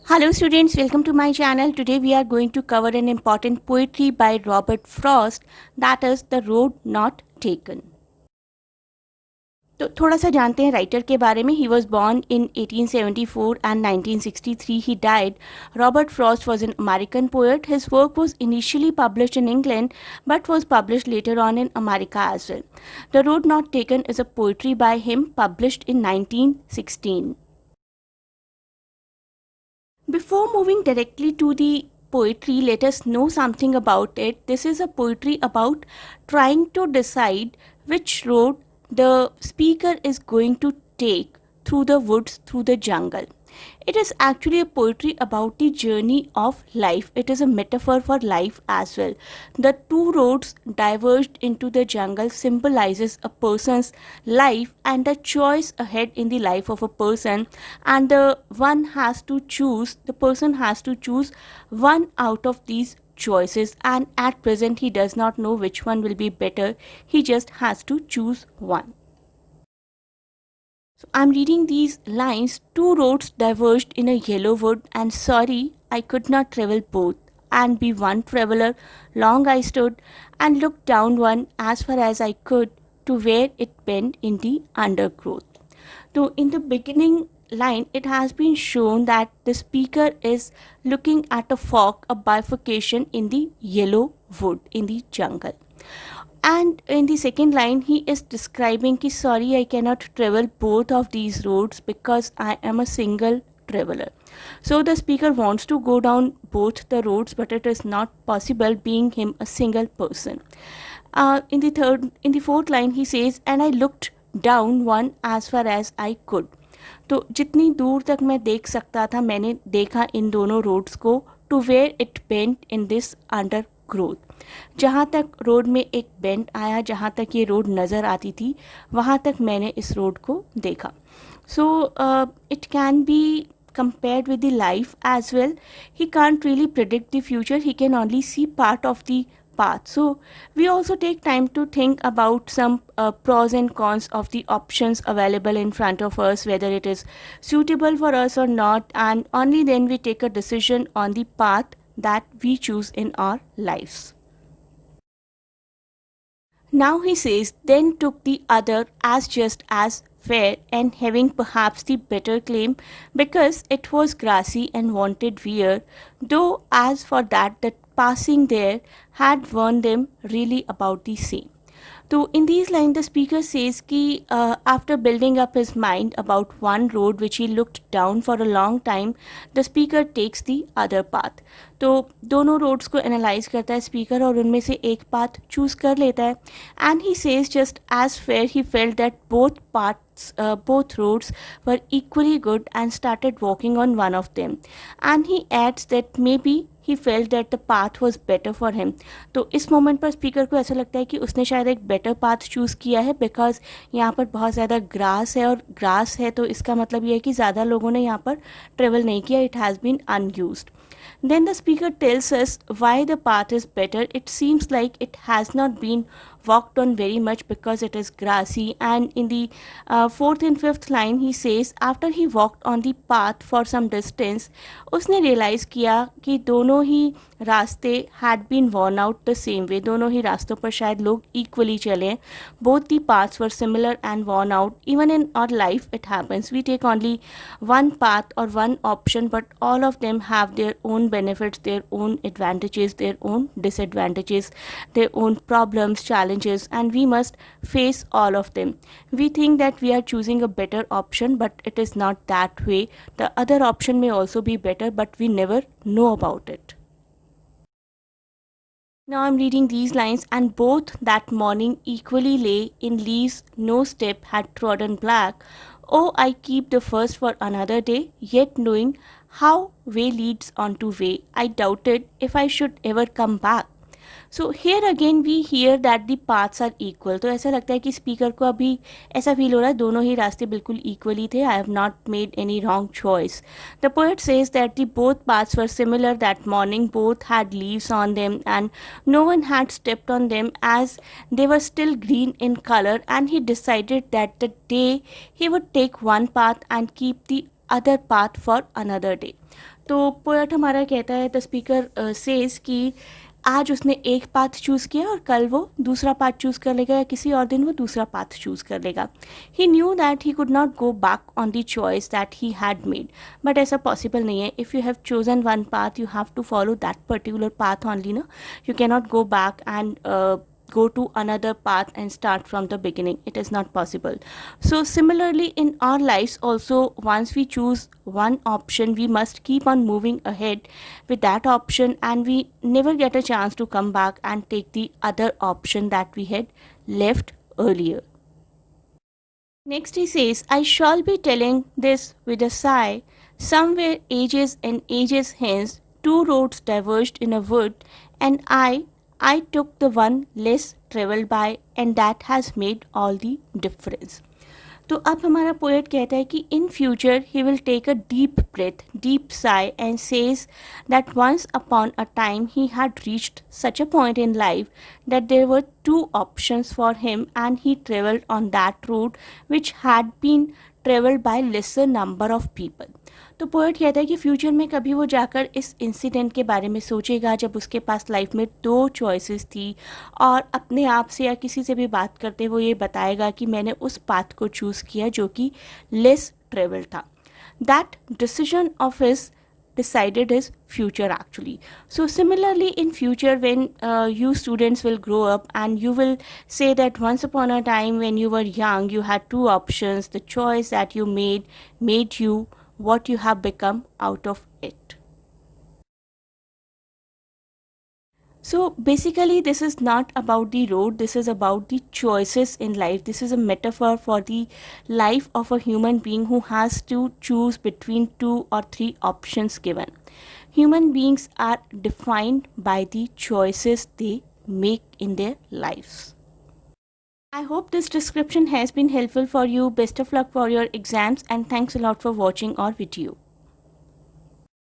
Hello students, welcome to my channel. Today we are going to cover an important poetry by Robert Frost, that is The Road Not Taken. तो थोड़ा सा जानते हैं writer के बारे में. He was born in 1874 and 1963 he died. Robert Frost was an American poet. His work was initially published in England but was published later on in America as well. The Road Not Taken is a poetry by him published in 1916. Before moving directly to the poetry, let us know something about it. This is a poetry about trying to decide which road the speaker is going to take through the woods, through the jungle. It is actually a poetry about the journey of life. It is a metaphor for life as well. The two roads diverged into the jungle symbolizes a person's life and the choice ahead in the life of a person, and the person has to choose one out of these choices, and at present he does not know which one will be better. He just has to choose one. So I'm reading these lines. Two roads diverged in a yellow wood, and sorry I could not travel both, and be one traveler. Long I stood, and looked down one as far as I could, to where it bent in the undergrowth. So in the beginning line, it has been shown that the speaker is looking at a fork, a bifurcation in the yellow wood, in the jungle. And in the second line, he is describing ki sorry I cannot travel both of these roads because I am a single traveler. So the speaker wants to go down both the roads, but it is not possible being him a single person. In the fourth line, he says, and I looked down one as far as I could. तो जितनी दूर तक मैं देख सकता था मैंने देखा इन दोनों रोड्स को, to where it bent in this undergrowth. जहाँ तक रोड में एक बेंट आया, जहाँ तक ये रोड नज़र आती थी, वहाँ तक मैंने इस रोड को देखा. So it can be compared with the life as well. He can't really predict the future, he can only see part of the path. So we also take time to think about some pros and cons of the options available in front of us, whether it is suitable for us or not, and only then we take a decision on the path that we choose in our lives. Now he says, then took the other as just as fair, and having perhaps the better claim, because it was grassy and wanted wear, though as for that the passing there had warned them really about the same. So in these lines the speaker says कि after building up his mind about one road which he looked down for a long time, the speaker takes the other path. तो दोनों roads को analyze करता है speaker और उनमें से एक path choose कर लेता है. And he says just as fair he felt that both roads were equally good and started walking on one of them. And he adds that maybe he felt that the path was better for him. तो इस moment पर speaker को ऐसा लगता है कि उसने शायद एक बेटर पाथ चूज़ किया है, बिकॉज यहाँ पर बहुत ज़्यादा ग्रास है, और ग्रास है तो इसका मतलब ये है कि ज़्यादा लोगों ने यहाँ पर ट्रेवल नहीं किया. It has been unused. Then the speaker tells us why the path is better. It seems like it has not been walked on very much because it is grassy. And in the fourth and fifth line he says after he walked on the path for some distance, उसने realize किया कि दोनों ही रास्ते had been worn out the same way. दोनों ही रास्तों पर शायद लोग equally चले. Both the paths were similar and worn out. Even in our life it happens. We take only one path or one option, but all of them have their own benefits, their own advantages, their own disadvantages, their own problems, challenges, and we must face all of them. We think that we are choosing a better option, but it is not that way. The other option may also be better, but we never know about it. Now I'm reading these lines, and both that morning equally lay in leaves, no step had trodden black. Oh, I keep the first for another day, yet knowing how way leads on to way, I doubted if I should ever come back. So here again we hear that the paths are equal. तो ऐसा लगता है कि speaker को अभी ऐसा feel हो रहा है दोनों ही रास्ते बिल्कुल इक्वली थे. I have not made any wrong choice. The poet says that the both paths were similar that morning, both had leaves on them and no one had stepped on them as they were still green in color, and he decided that the day he would take one path and keep the other path for another day. तो poet हमारा कहता है, the speaker says कि आज उसने एक path choose किया और कल वो दूसरा पाथ चूज़ कर लेगा या किसी और दिन वो दूसरा पाथ चूज़ कर लेगा. He knew that he could not go back on the choice that he had made, but ऐसा पॉसिबल नहीं है. If you have chosen one path you have to follow that particular path only, ना. You can not go back and go to another path and start from the beginning. It is not possible. So similarly in our lives also, once we choose one option we must keep on moving ahead with that option, and we never get a chance to come back and take the other option that we had left earlier. Next he says, I shall be telling this with a sigh. Somewhere ages and ages hence, two roads diverged in a wood, and I took the one less traveled by, and that has made all the difference. तो अब हमारा poet कहता है कि in future he will take a deep breath, deep sigh, and says that once upon a time he had reached such a point in life that there were two options for him, and he traveled on that route which had been traveled by lesser number of people. तो poet कहता है कि future में कभी वो जाकर इस incident के बारे में सोचेगा जब उसके पास लाइफ में दो चॉइसेस थी, और अपने आप से या किसी से भी बात करते वो ये बताएगा कि मैंने उस पाथ को चूज़ किया जो कि लेस ट्रेवल था. That decision of his decided his future actually. So similarly in future when you students will grow up and you will say that once upon a time when you were young you had two options, the choice that you made you what you have become out of it. So basically this is not about the road, this is about the choices in life. This is a metaphor for the life of a human being who has to choose between two or three options given. Human beings are defined by the choices they make in their lives. I hope this description has been helpful for you. Best of luck for your exams and thanks a lot for watching our video.